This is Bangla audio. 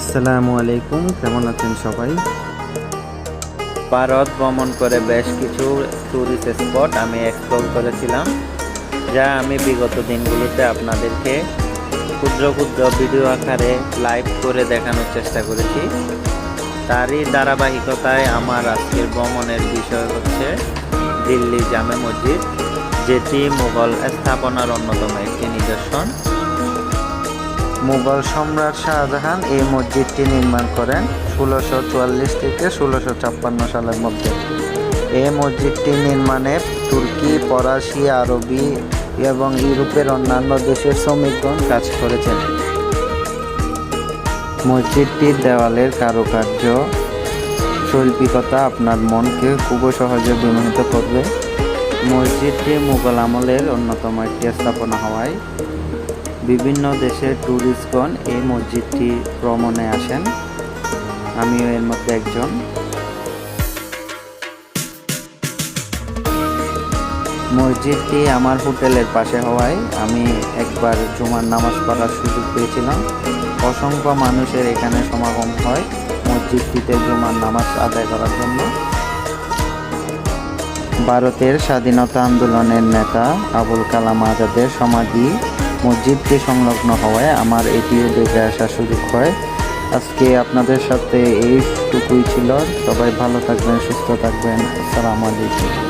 আসসালামু আলাইকুম, কেমন আছেন সবাই? ভারত ভ্রমণ করে বেশ কিছু ট্যুরিস্ট স্পট আমি এক্সপ্লোর করেছিলাম, যা আমি বিগত দিনগুলোতে আপনাদেরকে ক্ষুদ্র ক্ষুদ্র ভিডিও আকারে লাইভ করে দেখানোর চেষ্টা করেছি। তারই ধারাবাহিকতায় আমার আজকের ভ্রমণের বিষয় হচ্ছে দিল্লি জামে মসজিদ, যেটি মুঘল স্থাপনার অন্যতম একটি নিদর্শন। মুঘল সম্রাট শাহজাহান এই মসজিদটি নির্মাণ করেন 1644 থেকে 1656 সালের মধ্যে। এই মসজিদটি নির্মাণে তুর্কি, ফরাসি, আরবি এবং ইউরোপের অন্যান্য দেশের শ্রমিকগণ কাজ করেছেন। মসজিদটির দেওয়ালের কারুকার্য শৈল্পিকতা আপনার মনকে খুব সহজে বিমোহিত করবে। মসজিদটি মুঘল আমলের অন্যতম একটি স্থাপনা হওয়ায় বিভিন্ন দেশের ট্যুরিস্টগণ এই মসজিদটি ভ্রমণে আসেন, আমিও এর মধ্যে একজন। মসজিদটি আমার হোটেলের পাশে হওয়ায় আমি একবার জুমার নামাজ পড়ার সুযোগ পেয়েছিলাম। অসংখ্য মানুষের এখানে সমাগম হয় মসজিদটিতে জুমার নামাজ আদায় করার জন্য। ভারতের স্বাধীনতা আন্দোলনের নেতা আবুল কালাম আজাদের সমাধি মসজিদটি সংলগ্ন হওয়ায় আমার এটিও দেখে আসার সুযোগ হয়। আজকে আপনাদের সাথে এইটুকুই ছিল। সবাই ভালো থাকবেন, সুস্থ থাকবেন। আসসালামু আলাইকুম।